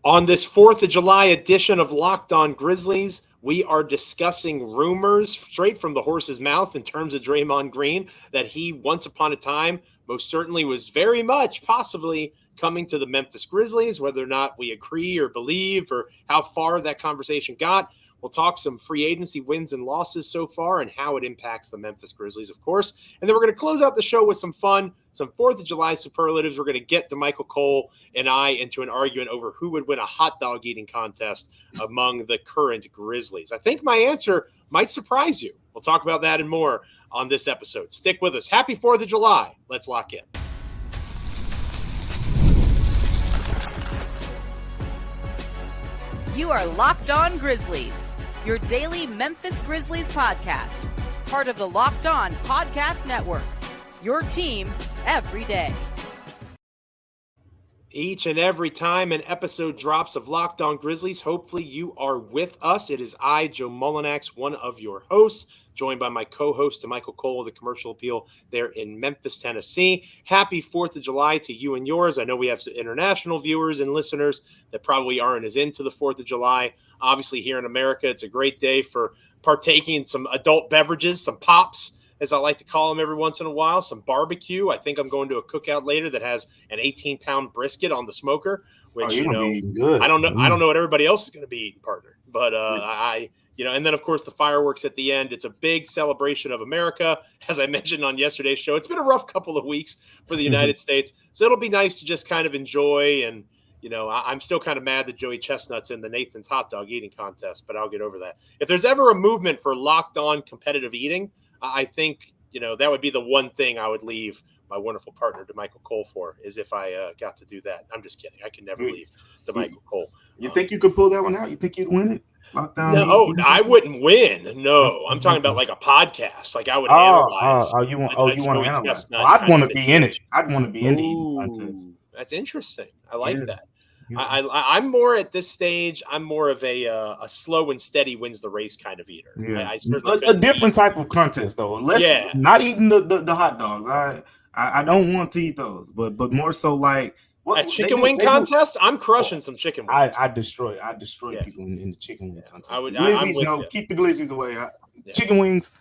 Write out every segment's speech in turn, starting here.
On this 4th of July edition of Locked On Grizzlies, we are discussing rumors straight from the horse's mouth in terms of Draymond Green that he once upon a time most certainly was very much possibly coming to the Memphis Grizzlies. Whether or not we agree or believe or how far that conversation got, we'll talk some free agency wins and losses so far and how it impacts the Memphis Grizzlies, of course. And then we're going to close out the show with some fun, some 4th of July superlatives. We're going to get Damichael Cole and I into an argument over who would win a hot dog eating contest among the current Grizzlies. I think my answer might surprise you. We'll talk about that and more on this episode. Stick with us. Happy 4th of July. Let's lock in. You are Locked On Grizzlies, your daily Memphis Grizzlies podcast, part of the Locked On Podcast Network, your team every day. Each and every time an episode drops of Locked On Grizzlies, hopefully you are with us. It is I, Joe Mullinax, one of your hosts, joined by my co-host, Damichael Cole of the Commercial Appeal there in Memphis, Tennessee. Happy 4th of July to you and yours. I know we have some international viewers and listeners that probably aren't as into the 4th of July. Obviously, here in America, it's a great day for partaking in some adult beverages, some pops, as I like to call them every once in a while, some barbecue. I think I'm going to a cookout later that has an 18-pound brisket on the smoker, which, I don't know what everybody else is going to be eating, partner. But and then, of course, the fireworks at the end. It's a big celebration of America. As I mentioned on yesterday's show, it's been a rough couple of weeks for the United States. So it'll be nice to just kind of enjoy. And, I'm still kind of mad that Joey Chestnut's in the Nathan's hot dog eating contest, but I'll get over that. If there's ever a movement for locked on competitive eating, I think, that would be the one thing I would leave my wonderful partner, Damichael Cole, for, is if I got to do that. I'm just kidding. I can never leave Damichael Cole. You think you could pull that one out? You think you'd win it? Lockdown? No, I wouldn't win. No, I'm talking about like a podcast. Like I would analyze. You want to analyze? I'd want to be in it. I'd want to be in the eating contest. That's interesting. I like that. Yeah. I'm more at this stage. I'm more of a slow and steady wins the race kind of eater. Yeah, a different type of contest though. Not eating the hot dogs. I don't want to eat those, but more so like a chicken wing contest. I'm crushing some chicken wings. I destroy people in the chicken wing contest. Glizzies, keep the glizzies away. Chicken wings,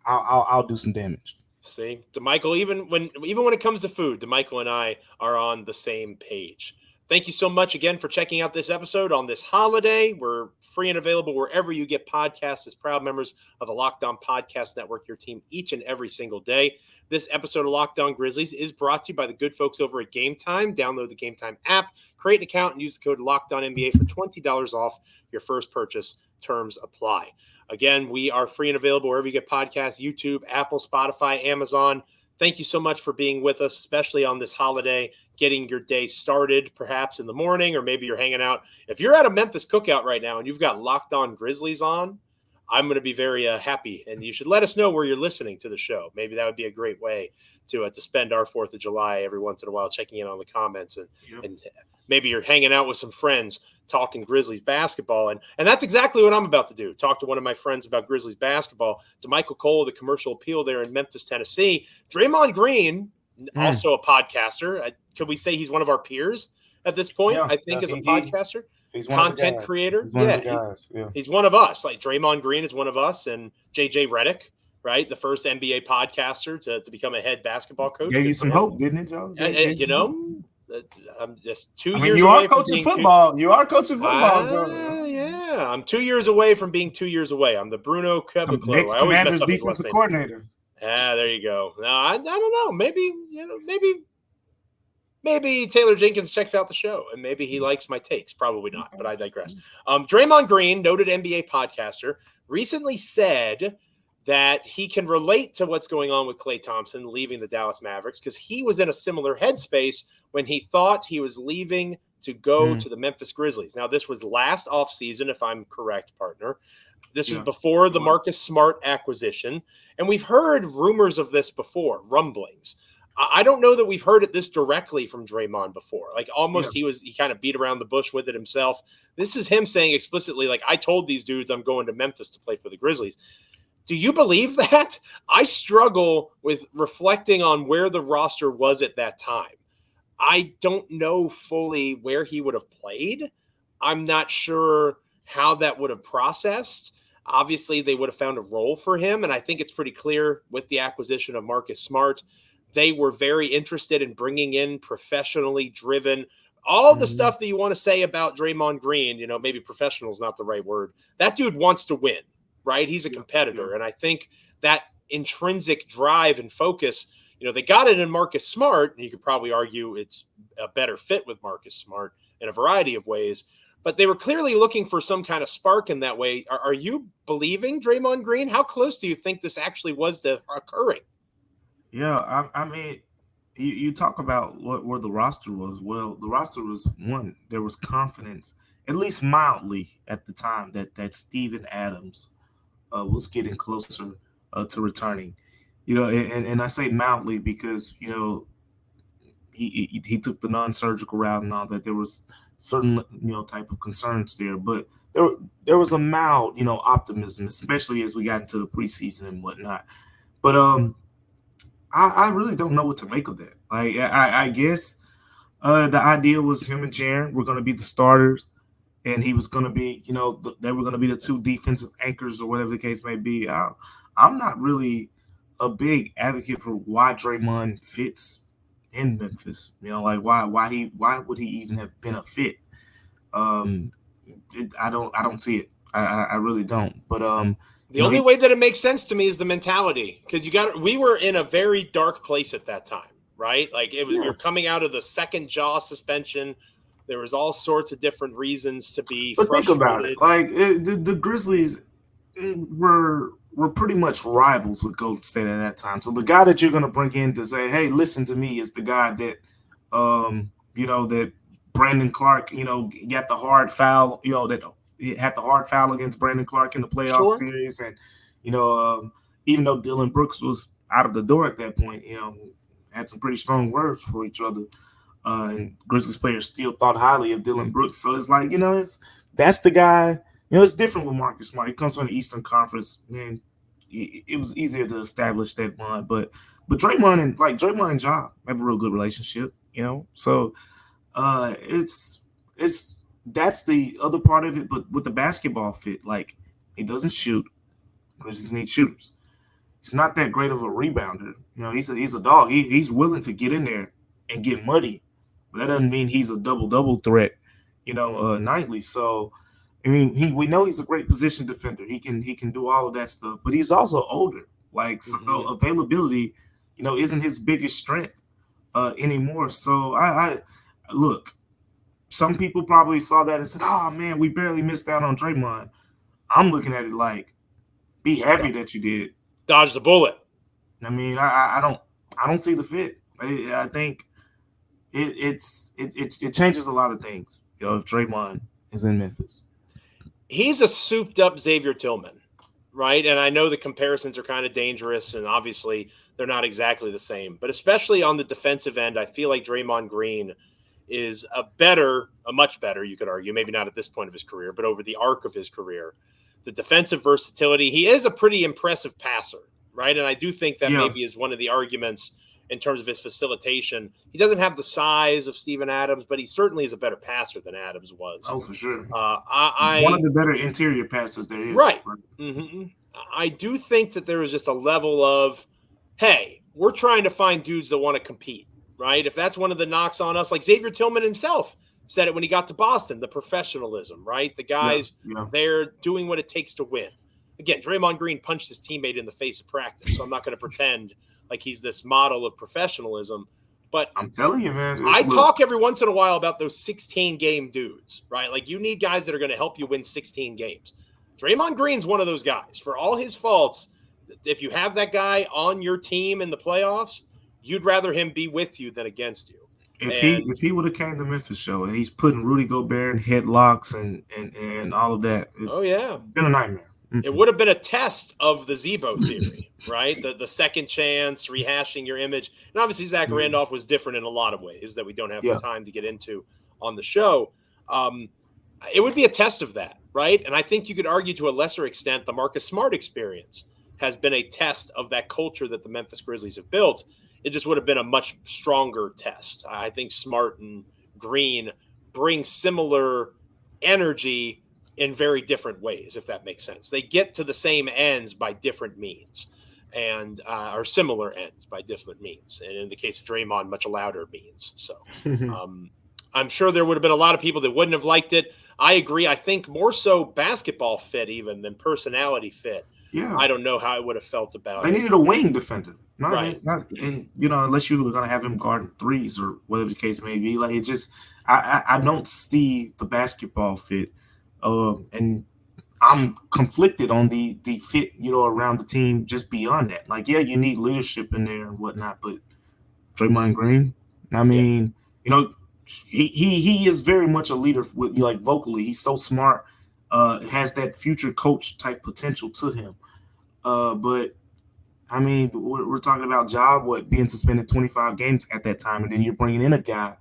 I'll do some damage. See, Damichael, even when it comes to food, Damichael and I are on the same page. Thank you so much again for checking out this episode on this holiday. We're free and available wherever you get podcasts as proud members of the Locked On Podcast Network, your team each and every single day. This episode of Locked On Grizzlies is brought to you by the good folks over at Game Time. Download the Game Time app, create an account, and use the code LOCKEDONNBA for $20 off your first purchase. Terms apply. Again, we are free and available wherever you get podcasts, YouTube, Apple, Spotify, Amazon. Thank you so much for being with us, especially on this holiday, getting your day started perhaps in the morning, or maybe you're hanging out. If you're at a Memphis cookout right now and you've got Locked On Grizzlies on, I'm going to be very happy. And you should let us know where you're listening to the show. Maybe that would be a great way to spend our 4th of July every once in a while, checking in on the comments. And maybe you're hanging out with some friends talking Grizzlies basketball. And that's exactly what I'm about to do. Talk to one of my friends about Grizzlies basketball, Damichael Cole, the Commercial Appeal there in Memphis, Tennessee. Draymond Green, also a podcaster. Could we say he's one of our peers at this point? Yeah, I think as a podcaster. He's one content creator. He's one of the guys. Yeah. He's one of us. Like Draymond Green is one of us, and JJ Redick, right? The first NBA podcaster to become a head basketball coach. Gave you some hope, didn't it, Joe? I'm just 2 years you away. Are coaching football. You are coaching football, Joe. Yeah. I'm 2 years away from being 2 years away. I'm the Bruno Caboclo. Next Commanders defensive coordinator. Ah, there you go. No, I don't know. Maybe Taylor Jenkins checks out the show and maybe he likes my takes. Probably not, but I digress. Draymond Green, noted NBA podcaster, recently said that he can relate to what's going on with Klay Thompson leaving the Dallas Mavericks because he was in a similar headspace when he thought he was leaving to go to the Memphis Grizzlies. Now, this was last offseason, if I'm correct, partner. This was before the Marcus Smart acquisition. And we've heard rumors of this before, rumblings. I don't know that we've heard it this directly from Draymond before. Like he kind of beat around the bush with it himself. This is him saying explicitly, like, I told these dudes I'm going to Memphis to play for the Grizzlies. Do you believe that? I struggle with reflecting on where the roster was at that time. I don't know fully where he would have played. I'm not sure how that would have processed. Obviously, they would have found a role for him, and I think it's pretty clear with the acquisition of Marcus Smart, they were very interested in bringing in professionally driven, all the stuff that you want to say about Draymond Green. Maybe professional is not the right word. That dude wants to win, right? He's a competitor, and I think that intrinsic drive and focus, they got it in Marcus Smart, and you could probably argue it's a better fit with Marcus Smart in a variety of ways. But they were clearly looking for some kind of spark in that way. Are you believing Draymond Green? How close do you think this actually was to occurring? Yeah, I mean, you talk about where the roster was. Well, the roster was one. There was confidence, at least mildly, at the time that Steven Adams was getting closer to returning. And I say mildly because he took the non-surgical route and all that. There was certain type of concerns there, but there was a mild optimism, especially as we got into the preseason and whatnot. But I really don't know what to make of that. Like I guess the idea was him and Jaren were going to be the starters, and he was going to be they were going to be the two defensive anchors or whatever the case may be. I'm not really a big advocate for why Draymond fits in Memphis. Like why would he even have been a fit? I don't see it. I really don't. But the only way that it makes sense to me is the mentality, because we were in a very dark place at that time, right? Like we were coming out of the second jaw suspension. There was all sorts of different reasons to be frustrated. Think about it. Like the Grizzlies were pretty much rivals with Golden State at that time. So the guy that you're going to bring in to say, hey, listen to me, is the guy that, that Brandon Clark, got the hard foul, that he had the hard foul against Brandon Clark in the playoff series. And, even though Dylan Brooks was out of the door at that point, had some pretty strong words for each other. And Grizzlies players still thought highly of Dylan Brooks. So it's like, that's the guy. It's different with Marcus Smart. He comes from the Eastern Conference, and it was easier to establish that bond. But Draymond and Ja have a real good relationship, So that's the other part of it. But with the basketball fit, like, he doesn't shoot. Grizzlies need shooters. He's not that great of a rebounder. He's a dog. He's willing to get in there and get muddy, but that doesn't mean he's a double threat, nightly. So. I mean, we know he's a great position defender. He can do all of that stuff, but he's also older. Like, so availability, isn't his biggest strength anymore. So I look. Some people probably saw that and said, "Oh man, we barely missed out on Draymond." I'm looking at it like, be happy that you did. Dodge the bullet. I mean, I don't see the fit. I think it changes a lot of things. If Draymond is in Memphis. He's a souped-up Xavier Tillman, right? And I know the comparisons are kind of dangerous, and obviously they're not exactly the same. But especially on the defensive end, I feel like Draymond Green is a much better, you could argue, maybe not at this point of his career, but over the arc of his career. The defensive versatility, he is a pretty impressive passer, right? And I do think that maybe is one of the arguments in terms of his facilitation. He doesn't have the size of Steven Adams, but he certainly is a better passer than Adams was. Oh, for sure. One of the better interior passers there is. Right. Mm-hmm. I do think that there is just a level of, hey, we're trying to find dudes that want to compete, right? If that's one of the knocks on us, like Xavier Tillman himself said it when he got to Boston, the professionalism, right? The guys, they're doing what it takes to win. Again, Draymond Green punched his teammate in the face of practice, so I'm not going to pretend like he's this model of professionalism. But I'm telling you, man. I talk every once in a while about those 16-game dudes, right? Like, you need guys that are going to help you win 16 games. Draymond Green's one of those guys. For all his faults, if you have that guy on your team in the playoffs, you'd rather him be with you than against you. If he would have came to Memphis show and he's putting Rudy Gobert in headlocks and all of that, it's been a nightmare. It would have been a test of the Zebo theory, right? The second chance, rehashing your image. And obviously Zach Randolph was different in a lot of ways that we don't have the time to get into on the show. It would be a test of that, right? And I think you could argue to a lesser extent the Marcus Smart experience has been a test of that culture that the Memphis Grizzlies have built. It just would have been a much stronger test. I think Smart and Green bring similar energy in very different ways, if that makes sense. They get to the same ends by different means, and are similar ends by different means. And in the case of Draymond, much louder means. So I'm sure there would have been a lot of people that wouldn't have liked it. I agree. I think more so basketball fit even than personality fit. Yeah. I don't know how I would have felt about it. They needed a wing defender. Right. And, unless you were going to have him guarding threes or whatever the case may be. Like, it just – I don't see the basketball fit. And I'm conflicted on the fit, around the team just beyond that. Like, yeah, you need leadership in there and whatnot, but Draymond Green, I mean, he is very much a leader with, like, vocally. He's so smart, has that future coach type potential to him. But I mean, we're talking about being suspended 25 games at that time, and then you're bringing in a guy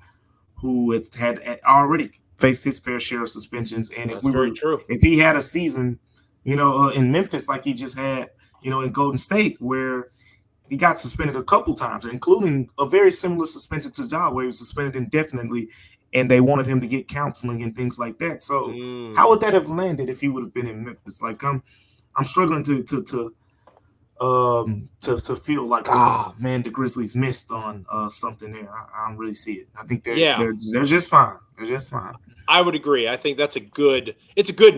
who had already faced his fair share of suspensions. And if he had a season, in Memphis like he just had, in Golden State, where he got suspended a couple times, including a very similar suspension to Ja, where he was suspended indefinitely, and they wanted him to get counseling and things like that. So how would that have landed if he would have been in Memphis? Like, I'm struggling to feel like, man, the Grizzlies missed on something there. I don't really see it. I think they're just fine. They're just fine. I would agree. I think it's a good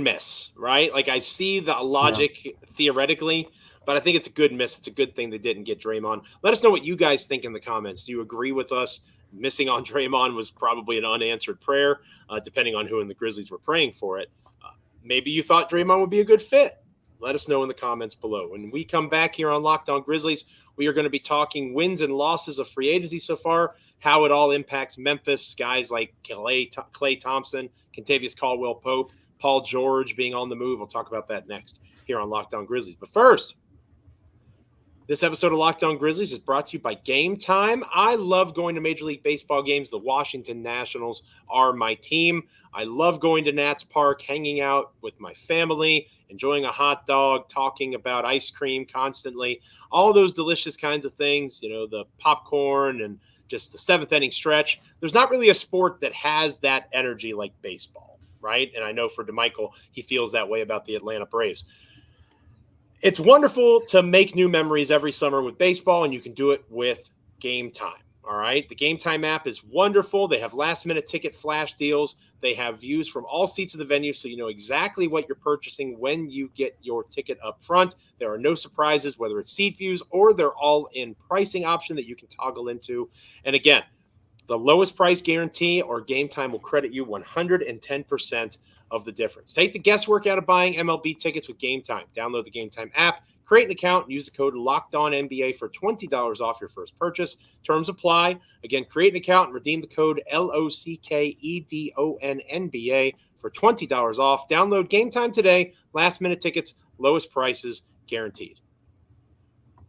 miss, right? Like, I see the logic theoretically, but I think it's a good miss. It's a good thing they didn't get Draymond. Let us know what you guys think in the comments. Do you agree with us? Missing on Draymond was probably an unanswered prayer, depending on who in the Grizzlies were praying for it. Maybe you thought Draymond would be a good fit. Let us know in the comments below. When we come back here on Locked On Grizzlies, we are going to be talking wins and losses of free agency so far, how it all impacts Memphis, guys like Klay Thompson, Kentavious Caldwell-Pope, Paul George being on the move. We'll talk about that next here on Locked On Grizzlies. But first, this episode of Locked On Grizzlies is brought to you by Game Time. I love going to Major League Baseball games. The Washington Nationals are my team. I love going to Nats Park, hanging out with my family, enjoying a hot dog, talking about ice cream constantly, all those delicious kinds of things, the popcorn and just the seventh inning stretch. There's not really a sport that has that energy like baseball, right? And I know for Damichael, he feels that way about the Atlanta Braves. It's wonderful to make new memories every summer with baseball, and you can do it with Game Time. All right. The Game Time app is wonderful. They have last-minute ticket flash deals. They have views from all seats of the venue, so you know exactly what you're purchasing when you get your ticket up front. There are no surprises, whether it's seat views or their all-in pricing option that you can toggle into. And again, the lowest price guarantee or Game Time will credit you 110% of the difference. Take the guesswork out of buying MLB tickets with Game Time. Download the Game Time app, create an account, and use the code LOCKEDONNBA for $20 off your first purchase. Terms apply. Again, create an account and redeem the code LOCKEDONNBA for $20 off. Download Game Time today. Last minute tickets, lowest prices guaranteed.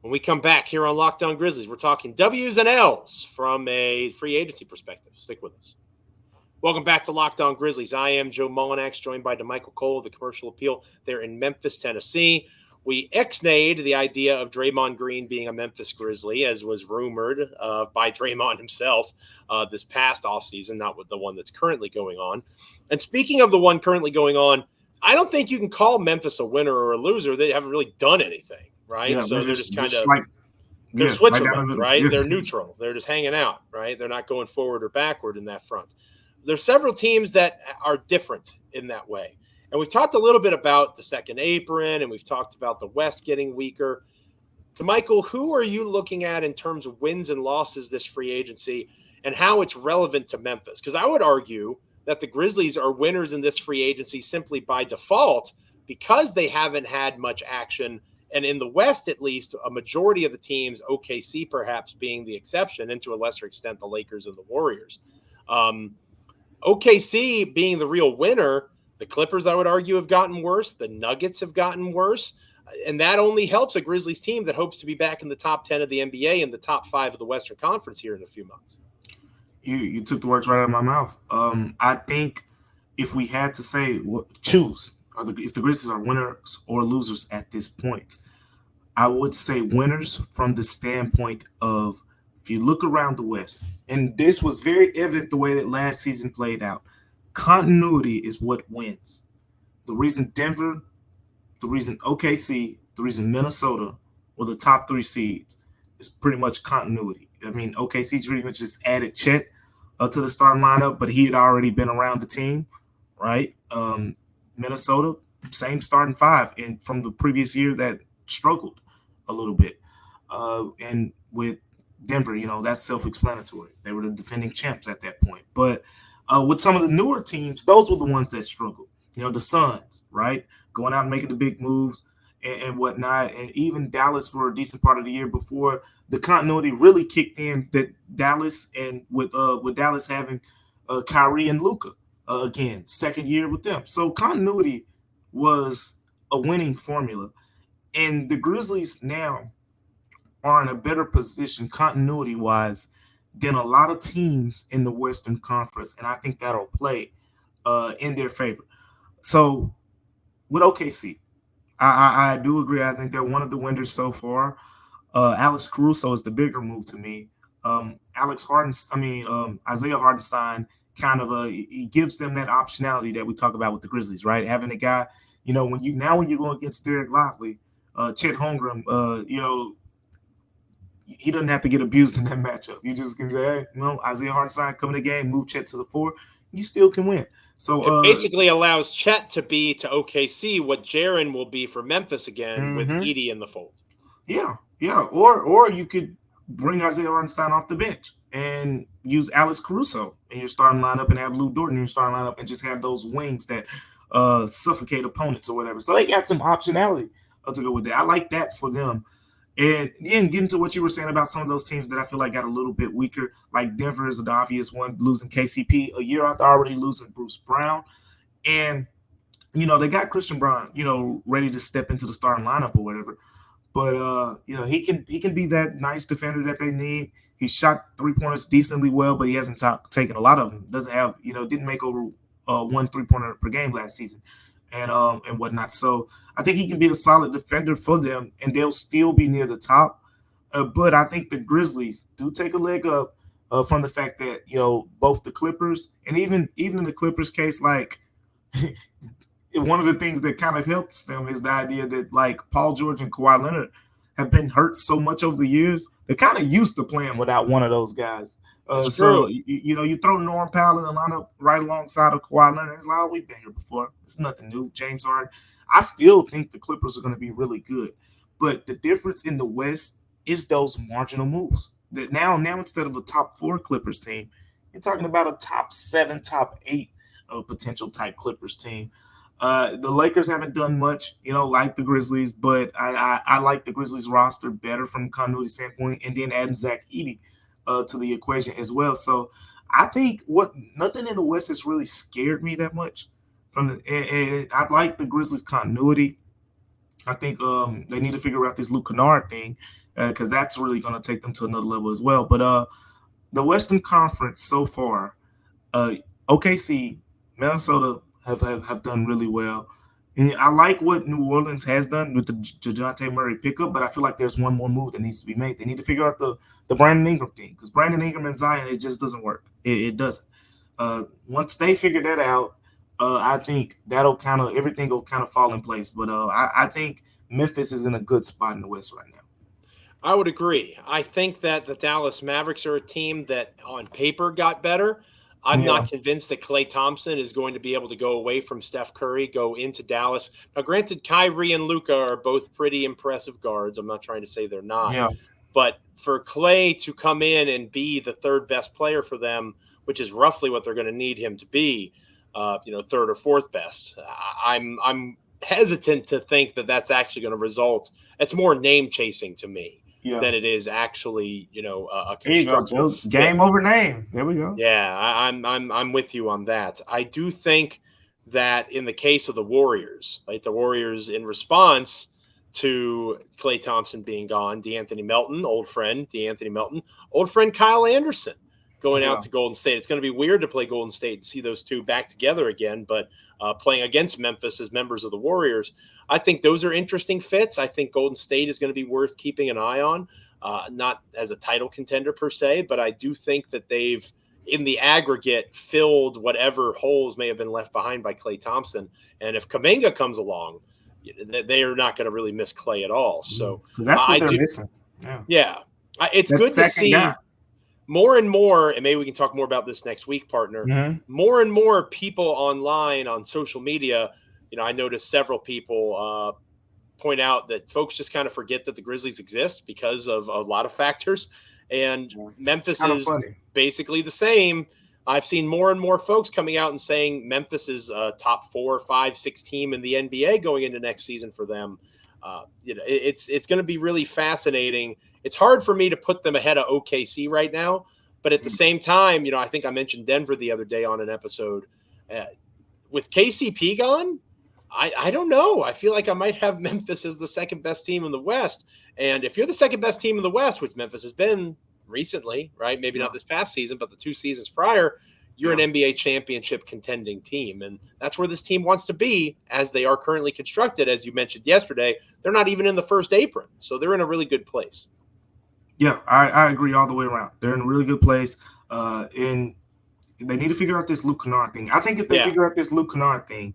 When we come back here on Locked On Grizzlies, we're talking W's and L's from a free agency perspective. Stick with us. Welcome back to Locked On Grizzlies. I am Joe Mullinax, joined by Damichael Cole of the Commercial Appeal. They're in Memphis, Tennessee. We ixnayed the idea of Draymond Green being a Memphis Grizzly, as was rumored by Draymond himself this past offseason, not with the one that's currently going on. And speaking of the one currently going on, I don't think you can call Memphis a winner or a loser. They haven't really done anything, right? Yeah, so they're just kind of like, they're Switzerland, right? They're neutral. They're just hanging out, right? They're not going forward or backward in that front. There's several teams that are different in that way. And we've talked a little bit about the second apron, and we've talked about the West getting weaker. So, Michael, who are you looking at in terms of wins and losses this free agency and how it's relevant to Memphis? Because I would argue that the Grizzlies are winners in this free agency simply by default because they haven't had much action. And in the West, at least, a majority of the teams, OKC perhaps being the exception, and to a lesser extent, the Lakers and the Warriors. OKC being the real winner, the Clippers, I would argue, have gotten worse. The Nuggets have gotten worse. And that only helps a Grizzlies team that hopes to be back in the top 10 of the NBA and the top 5 of the Western Conference here in a few months. You took the words right out of my mouth. I think if we had to say, choose, if the Grizzlies are winners or losers at this point, I would say winners from the standpoint of if you look around the West, and this was very evident the way that last season played out, continuity is what wins. The reason Denver, the reason OKC, the reason Minnesota were the top 3 seeds is pretty much continuity. I mean, OKC pretty much just added Chet to the starting lineup, but he had already been around the team, right? Minnesota, same starting 5, and from the previous year that struggled a little bit. And with Denver, that's self-explanatory. They were the defending champs at that point. But with some of the newer teams, those were the ones that struggled. The Suns, right? Going out and making the big moves and whatnot. And even Dallas for a decent part of the year before the continuity really kicked in, that Dallas, and with Dallas having Kyrie and Luka again, second year with them. So continuity was a winning formula. And the Grizzlies now are in a better position continuity-wise than a lot of teams in the Western Conference. And I think that'll play in their favor. So with OKC, I do agree. I think they're one of the winners so far. Alex Caruso is the bigger move to me. Isaiah Hartenstein kind of he gives them that optionality that we talk about with the Grizzlies, right? Having a guy, when you go against Derek Lively, Chet Holmgren, he doesn't have to get abused in that matchup. You just can say, hey, Isaiah Hartenstein come in the game, move Chet to the 4, you still can win. So it basically allows Chet to be to OKC what Jaren will be for Memphis again with Edey in the fold. Yeah. Or you could bring Isaiah Hartenstein off the bench and use Alex Caruso in your starting lineup and have Lou Dort in your starting lineup and just have those wings that suffocate opponents or whatever. So they got some optionality to go with that. I like that for them. And then getting to what you were saying about some of those teams that I feel like got a little bit weaker, like Denver is the obvious one, losing KCP a year after already losing Bruce Brown. And, they got Christian Braun, ready to step into the starting lineup or whatever. But, he can be that nice defender that they need. He shot 3-pointers decently well, but he hasn't taken a lot of them. Doesn't have, didn't make over 1 3-pointer per game last season and whatnot. So I think he can be a solid defender for them, and they'll still be near the top. But I think the Grizzlies do take a leg up from the fact that, both the Clippers and even in the Clippers case, like one of the things that kind of helps them is the idea that like Paul George and Kawhi Leonard have been hurt so much over the years. They're kind of used to playing without one of those guys. So, you throw Norm Powell in the lineup right alongside of Kawhi Leonard. It's like, oh, we've been here before. It's nothing new. James Harden. I still think the Clippers are going to be really good. But the difference in the West is those marginal moves. That now instead of a top 4 Clippers team, you're talking about a top 7, top 8 potential type Clippers team. The Lakers haven't done much, like the Grizzlies, but I like the Grizzlies roster better from a continuity standpoint, and then adding Zach Edey to the equation as well. So I think nothing in the West has really scared me that much. And I like the Grizzlies continuity. I think they need to figure out this Luke Kennard thing because that's really going to take them to another level as well. But the Western Conference so far, OKC, Minnesota have done really well. And I like what New Orleans has done with the DeJounte Murray pickup, but I feel like there's one more move that needs to be made. They need to figure out the Brandon Ingram thing because Brandon Ingram and Zion, it just doesn't work. It doesn't. Once they figure that out, I think everything will kind of fall in place. But I think Memphis is in a good spot in the West right now. I would agree. I think that the Dallas Mavericks are a team that on paper got better. I'm not convinced that Klay Thompson is going to be able to go away from Steph Curry, go into Dallas. Now, granted, Kyrie and Luka are both pretty impressive guards. I'm not trying to say they're not. Yeah. But for Klay to come in and be the third best player for them, which is roughly what they're going to need him to be, third or fourth best, I'm hesitant to think that that's actually going to result. It's more name chasing to me. Than it is actually, a constructive game over name. There we go. Yeah, I'm with you on that. I do think that in the case of the Warriors, like the Warriors in response to Klay Thompson being gone, De'Anthony Melton, old friend Kyle Anderson going out to Golden State. It's going to be weird to play Golden State and see those two back together again, but playing against Memphis as members of the Warriors, I think those are interesting fits. I think Golden State is going to be worth keeping an eye on. not as a title contender per se, but I do think that they've, in the aggregate, filled whatever holes may have been left behind by Klay Thompson. And if Kuminga comes along, they are not going to really miss Klay at all. So because that's what they're missing. Yeah. It's good to see more and more, and maybe we can talk more about this next week, partner. More and more people online on social media, I noticed several people point out that folks just kind of forget that the Grizzlies exist because of a lot of factors. And Memphis is basically the same. I've seen more and more folks coming out and saying Memphis is a top 4, 5, 6 team in the NBA going into next season for them. It's going to be really fascinating. It's hard for me to put them ahead of OKC right now, but at the same time, I think I mentioned Denver the other day on an episode. With KCP gone, I don't know. I feel like I might have Memphis as the second best team in the West. And if you're the second best team in the West, which Memphis has been recently, right? Maybe not this past season, but the 2 seasons prior, you're an NBA championship contending team. And that's where this team wants to be as they are currently constructed. As you mentioned yesterday, they're not even in the first apron. So they're in a really good place. Yeah, I agree all the way around. They're in a really good place. And they need to figure out this Luke Kennard thing. I think if they figure out this Luke Kennard thing,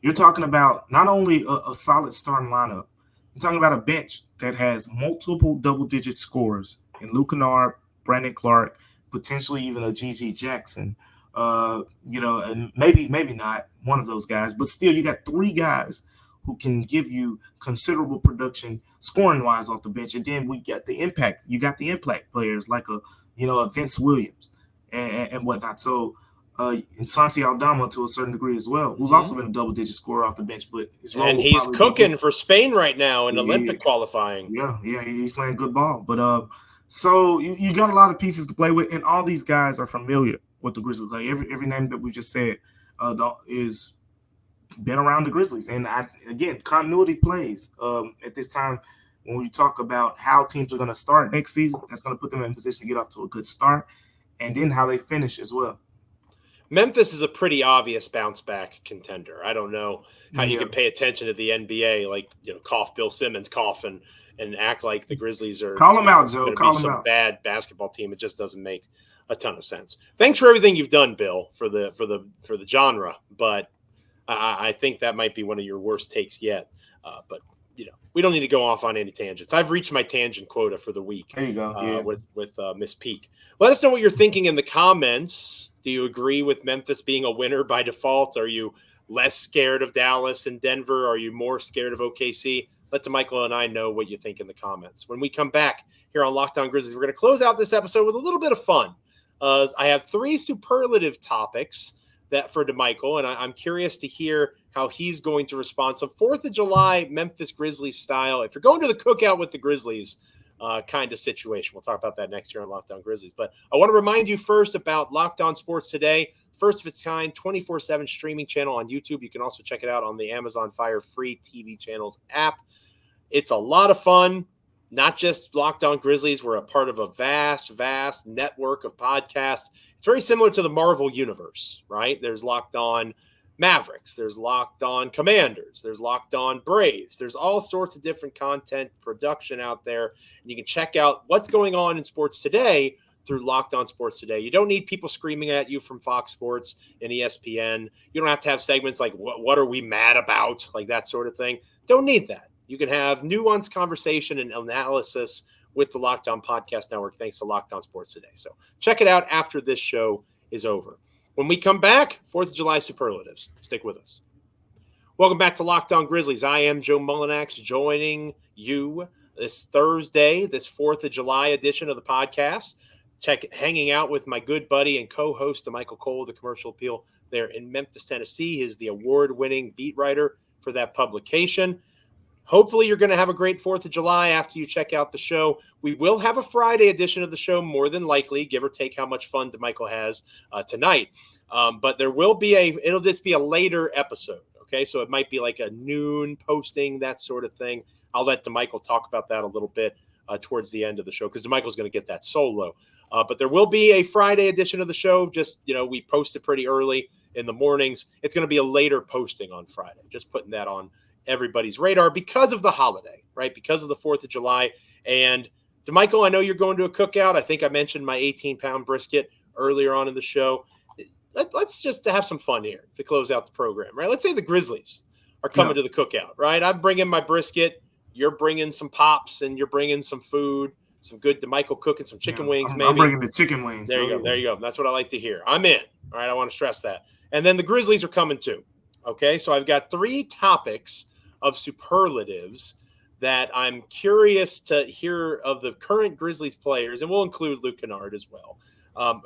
you're talking about not only a solid starting lineup, you're talking about a bench that has multiple double-digit scorers in Luke Kennard, Brandon Clark, potentially even a G.G. Jackson, and maybe not one of those guys, but still you got 3 guys who can give you considerable production scoring-wise off the bench, and then we got the impact. You got the impact players like a Vince Williams and whatnot. So. And Santi Aldama to a certain degree as well, who's also been a double-digit scorer off the bench. But he's cooking for Spain right now in Olympic qualifying. Yeah, he's playing good ball. But so you got a lot of pieces to play with, and all these guys are familiar with the Grizzlies. Like every name that we just said is been around the Grizzlies, and again, continuity plays at this time. When we talk about how teams are going to start next season, that's going to put them in position to get off to a good start, and then how they finish as well. Memphis is a pretty obvious bounce back contender. I don't know how you can pay attention to the NBA, like cough Bill Simmons, cough and act like the Grizzlies are call them out, Joe. Call them out. Bad basketball team. It just doesn't make a ton of sense. Thanks for everything you've done, Bill, for the genre. But I think that might be one of your worst takes yet. But we don't need to go off on any tangents. I've reached my tangent quota for the week. There you go. With Miss Peak. Let us know what you're thinking in the comments. Do you agree with Memphis being a winner by default? Are you less scared of Dallas and Denver? Are you more scared of OKC? Let Damichael and I know what you think in the comments. When we come back here on Locked On Grizzlies, we're going to close out this episode with a little bit of fun. I have 3 superlative topics that for Damichael, and I'm curious to hear how he's going to respond. So 4th of July, Memphis Grizzlies style. If you're going to the cookout with the Grizzlies, kind of situation. We'll talk about that next year on Locked On Grizzlies. But I want to remind you first about Locked On Sports Today, first of its kind, 24/7 streaming channel on YouTube. You can also check it out on the Amazon Fire free TV channels app. It's a lot of fun. Not just Locked On Grizzlies. We're a part of a vast, vast network of podcasts. It's very similar to the Marvel universe, right? There's Locked On Mavericks, there's Locked On Commanders, there's Locked On Braves. There's all sorts of different content production out there. And you can check out what's going on in sports today through Locked On Sports Today. You don't need people screaming at you from Fox Sports and ESPN. You don't have to have segments like, what are we mad about? Like that sort of thing. Don't need that. You can have nuanced conversation and analysis with the Locked On Podcast Network, thanks to Locked On Sports Today. So check it out after this show is over. When we come back, 4th of July superlatives. Stick with us. Welcome back to Locked On Grizzlies. I am Joe Mullinax, joining you this Thursday, this 4th of July edition of the podcast. Hanging out with my good buddy and co-host, Damichael Cole of the Commercial Appeal there in Memphis, Tennessee. He's the award-winning beat writer for that publication. Hopefully you're going to have a great 4th of July after you check out the show. We will have a Friday edition of the show, more than likely, give or take how much fun Damichael has tonight. But there will be it'll just be a later episode, okay? So it might be like a noon posting, that sort of thing. I'll let Damichael talk about that a little bit towards the end of the show, because Damichael's going to get that solo. But there will be a Friday edition of the show. Just, we post it pretty early in the mornings. It's going to be a later posting on Friday. Just putting that on everybody's radar because of the holiday, right? Because of the 4th of July. And Damichael, I know you're going to a cookout. I think I mentioned my 18-pound brisket earlier on in the show. Let's just have some fun here to close out the program, right? Let's say the Grizzlies are coming to the cookout, right? I'm bringing my brisket. You're bringing some pops, and you're bringing some food, some good Damichael cooking, some chicken wings, maybe. I'm bringing the chicken wings. There you go. There you go. That's what I like to hear. I'm in. All right, I want to stress that. And then the Grizzlies are coming too. Okay, so I've got 3 topics of superlatives that I'm curious to hear of the current Grizzlies players, and we'll include Luke Kennard as well,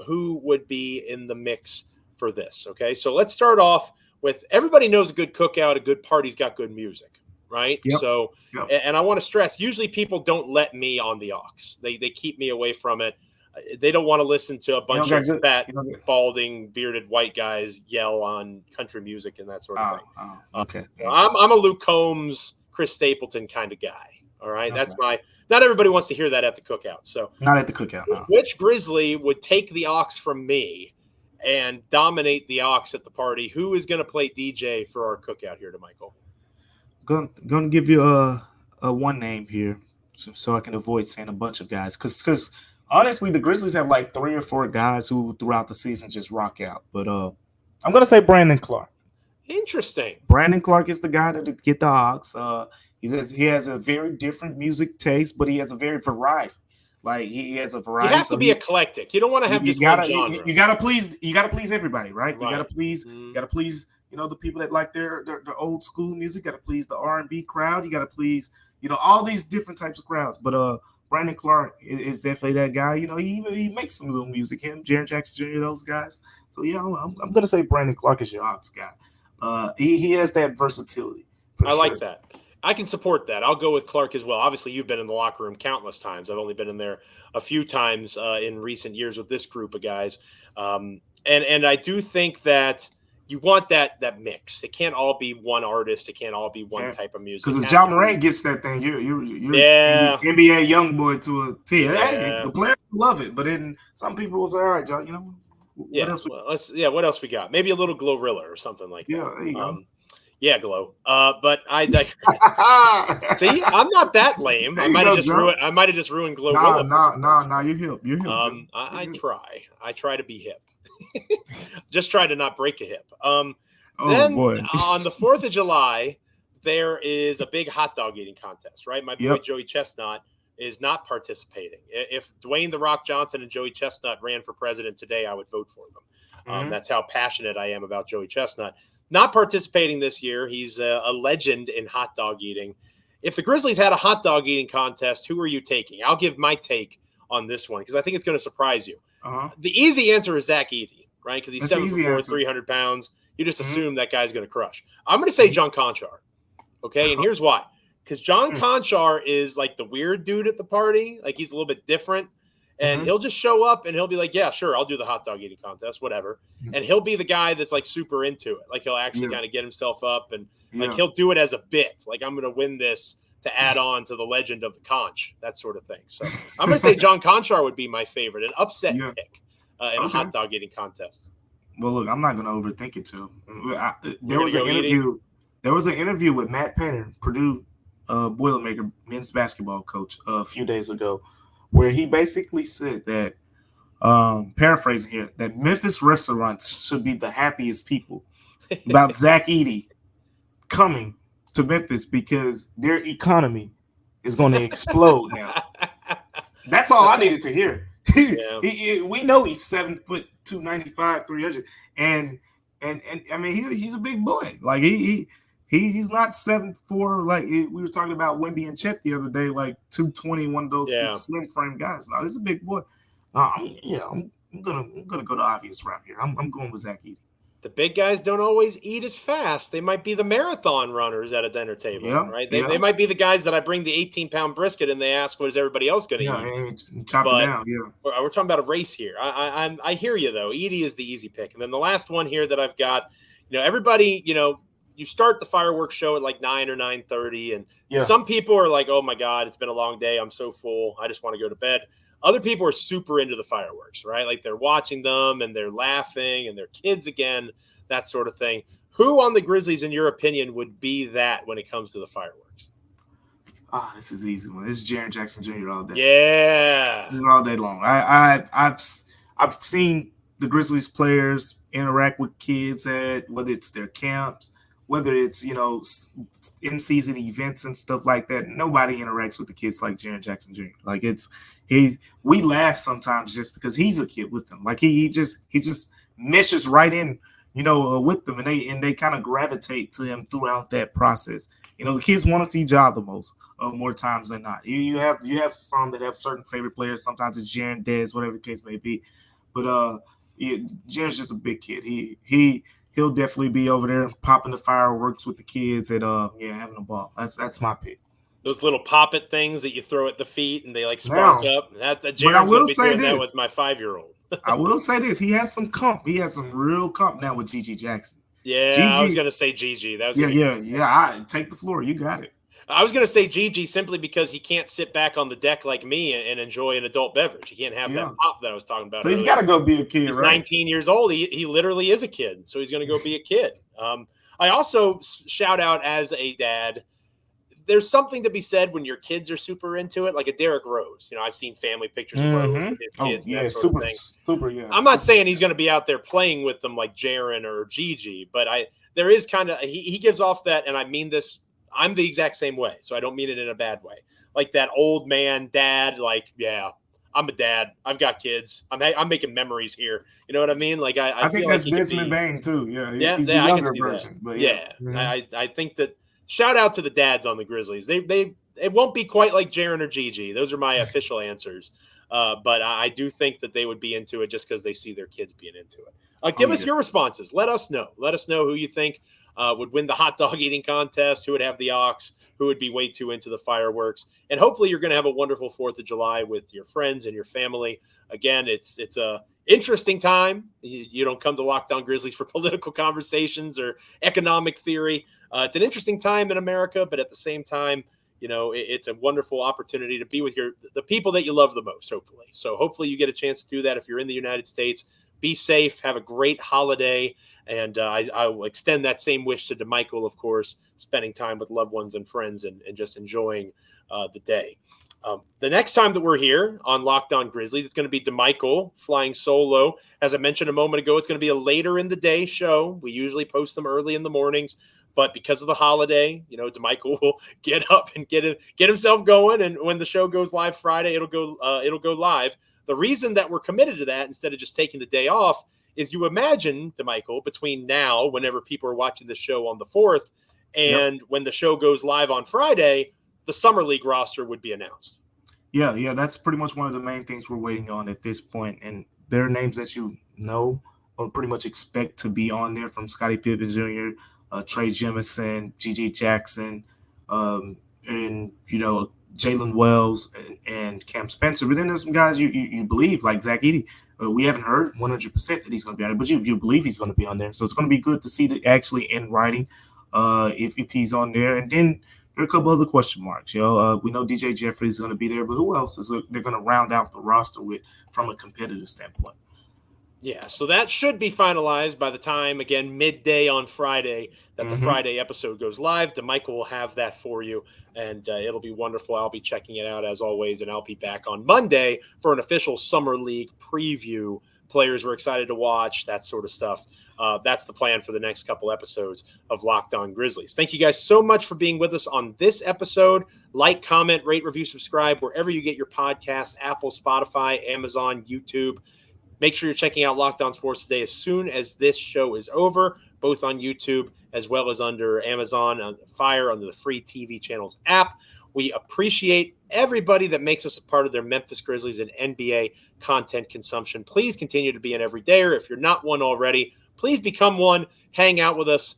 who would be in the mix for this. Okay, so let's start off with everybody knows a good cookout, a good party's got good music, right? Yep. So, and I want to stress, usually people don't let me on the aux. They keep me away from it. They don't want to listen to a bunch of fat, balding, bearded white guys yell on country music and that sort of thing. Okay. I'm a Luke Combs, Chris Stapleton kind of guy. All right. Okay. That's not everybody wants to hear that at the cookout. So not at the cookout. No. Which Grizzly would take the aux from me and dominate the aux at the party? Who is going to play DJ for our cookout here, Damichael? Going to give you a one name here so I can avoid saying a bunch of guys. Because honestly, the Grizzlies have like 3 or 4 guys who throughout the season just rock out. But I'm going to say Brandon Clark. Interesting. Brandon Clark is the guy that get the aux. He has a very different music taste, but he has a very variety. Like he has a variety. You have to be eclectic. You don't want to have just one genre. You gotta please everybody, right? You gotta please the people that like their old school music. You gotta please the R&B crowd. You gotta please all these different types of crowds. But Brandon Clark is definitely that guy. He makes some little music. Him, Jaren Jackson Jr., those guys. So yeah, I'm gonna say Brandon Clark is your aux guy. He has that versatility. I like that. I can support that. I'll go with Clark as well. Obviously, you've been in the locker room countless times. I've only been in there a few times in recent years with this group of guys. And I do think that you want that mix. It can't all be one artist. It can't all be one type of music. Because if John Morant gets that thing, you're NBA young boy to a T. Yeah. The players love it, but then some people will say, all right, John, what else we got? Maybe a little Glorilla or something like that. Yeah, there you go. Yeah, Glow. But I digress. See, I'm not that lame. I might have just ruined Glow. Nah. You're hip. I try to be hip. Just try to not break a hip. Then on the 4th of July, there is a big hot dog eating contest, right? My boy Joey Chestnut is not participating. If Dwayne "The Rock" Johnson and Joey Chestnut ran for president today, I would vote for them. That's how passionate I am about Joey Chestnut. Not participating this year. He's a legend in hot dog eating. If the Grizzlies had a hot dog eating contest, who are you taking? I'll give my take on this one because I think it's going to surprise you. The easy answer is Zach Edey, right? Because he's 7'4", 300 pounds. You just assume that guy's going to crush. I'm going to say John Conchar. Okay, and here's why. Because John Conchar is like the weird dude at the party. Like he's a little bit different. And he'll just show up and he'll be like, yeah, sure, I'll do the hot dog eating contest, whatever. And he'll be the guy that's like super into it. Like he'll actually kind of get himself up and like he'll do it as a bit. Like I'm going to win this to add on to the legend of the conch, that sort of thing. So I'm going to say John Conchar would be my favorite, an upset pick in a hot dog eating contest. Well, look, I'm not going to overthink it too. There was an interview with Matt Penner, Purdue Boilermaker men's basketball coach a few days ago, where he basically said that, paraphrasing here, that Memphis restaurants should be the happiest people about Zach Edey coming to Memphis because their economy is going to explode now. That's all I needed to hear. We know he's 7 foot 295, 300, and I mean he's a big boy. Like he's not 7'4", like we were talking about Wemby and Chet the other day, like 220, one of those slim frame guys. No, this is a big boy. I'm gonna go the obvious route here. I'm going with Zach Edey. The big guys don't always eat as fast. They might be the marathon runners at a dinner table, right? They might be the guys that I bring the 18-pound brisket and they ask, what is everybody else going to eat? Chop it down, We're talking about a race here. I hear you, though. Edey is the easy pick. And then the last one here that I've got, everybody, you start the fireworks show at like 9 or 9:30, and some people are like, oh, my God, it's been a long day. I'm so full. I just want to go to bed. Other people are super into the fireworks, right? Like they're watching them and they're laughing and they're kids again, that sort of thing. Who on the Grizzlies, in your opinion, would be that when it comes to the fireworks? This is easy one. It's Jaren Jackson Jr. all day. Yeah. This is all day long. I've seen the Grizzlies players interact with kids at whether it's their camps, whether it's in season events and stuff like that. Nobody interacts with the kids like Jaren Jackson Jr. Like we laugh sometimes just because he's a kid with them. Like he just meshes right in, with them, and they kind of gravitate to him throughout that process. The kids want to see Ja the most, more times than not. You have some that have certain favorite players. Sometimes it's Jaren, Dez, whatever the case may be. But Jaren's just a big kid. He'll definitely be over there popping the fireworks with the kids and having a ball. That's my pick. Those little pop-it things that you throw at the feet and they like spark up. Jaren's going to be doing that with my 5-year-old. I will say this: he has some comp. He has some real comp now with Gigi Jackson. Yeah, Gigi, I was going to say Gigi. That was yeah. I take the floor. You got it. I was going to say Gigi simply because he can't sit back on the deck like me and enjoy an adult beverage. He can't have that pop that I was talking about. So he's got to go be a kid, he's right? 19 years old. He literally is a kid, so he's going to go be a kid. I also shout out as a dad, there's something to be said when your kids are super into it, like a Derrick Rose. I've seen family pictures of Rose with his kids and that sort of thing. Super, yeah. I'm not saying he's going to be out there playing with them like Jaren or Gigi, but there is kind of he gives off that, and I mean this. I'm the exact same way, so I don't mean it in a bad way. Like that old man dad, like, yeah, I'm a dad. I've got kids. I'm making memories here. You know what I mean? Like I think feel that's like Desmond Bain too. Yeah, he's the I younger can see version. that. But I think that shout out to the dads on the Grizzlies. They it won't be quite like Jaren or Gigi. Those are my official answers. But I do think that they would be into it just because they see their kids being into it. Give us your responses. Let us know. Let us know who you think would win the hot dog eating contest, who would have the ox, who would be way too into the fireworks. And hopefully you're going to have a wonderful 4th of July with your friends and your family. Again, it's a interesting time. You don't come to Locked On Grizzlies for political conversations or economic theory. It's an interesting time in America, but at the same time, it's a wonderful opportunity to be with the people that you love the most, hopefully. So hopefully you get a chance to do that if you're in the United States. Be safe. Have a great holiday. And I will extend that same wish to Damichael, of course, spending time with loved ones and friends and just enjoying the day. The next time that we're here on Locked On Grizzlies, it's going to be Damichael flying solo. As I mentioned a moment ago, it's going to be a later in the day show. We usually post them early in the mornings. But because of the holiday, Damichael will get up and get himself going. And when the show goes live Friday, it'll go live. The reason that we're committed to that instead of just taking the day off is you imagine, Damichael, between now, whenever people are watching the show on the 4th, and when the show goes live on Friday, the Summer League roster would be announced. Yeah, that's pretty much one of the main things we're waiting on at this point. And there are names that or pretty much expect to be on there, from Scottie Pippen Jr., Trey Jemison, Gigi Jackson, and Jalen Wells and Cam Spencer. But then there's some guys you believe, like Zach Edey. We haven't heard 100% that he's going to be on there, but you believe he's going to be on there. So it's going to be good to see that actually in writing if he's on there. And then there are a couple other question marks. We know DJ Jeffrey is going to be there, but who else is they're going to round out the roster with from a competitive standpoint? Yeah, so that should be finalized by the time, again, midday on Friday, that the Friday episode goes live. Damichael will have that for you, and it'll be wonderful. I'll be checking it out as always, and I'll be back on Monday for an official Summer League preview. Players we're excited to watch, that sort of stuff. That's the plan for the next couple episodes of Locked On Grizzlies. Thank you guys so much for being with us on this episode. Like, comment, rate, review, subscribe, wherever you get your podcasts, Apple, Spotify, Amazon, YouTube. Make sure you're checking out Locked On Sports Today as soon as this show is over, both on YouTube as well as under Amazon Fire under the free TV channels app. We appreciate everybody that makes us a part of their Memphis Grizzlies and NBA content consumption. Please continue to be an everydayer. If you're not one already, please become one. Hang out with us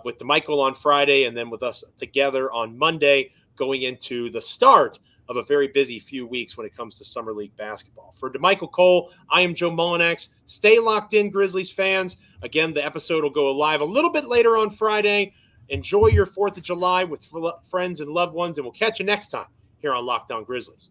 with Damichael on Friday and then with us together on Monday going into the start of a very busy few weeks when it comes to Summer League basketball. For Damichael Cole, I am Joe Mullinax. Stay locked in, Grizzlies fans. Again, the episode will go live a little bit later on Friday. Enjoy your 4th of July with friends and loved ones, and we'll catch you next time here on Locked On Grizzlies.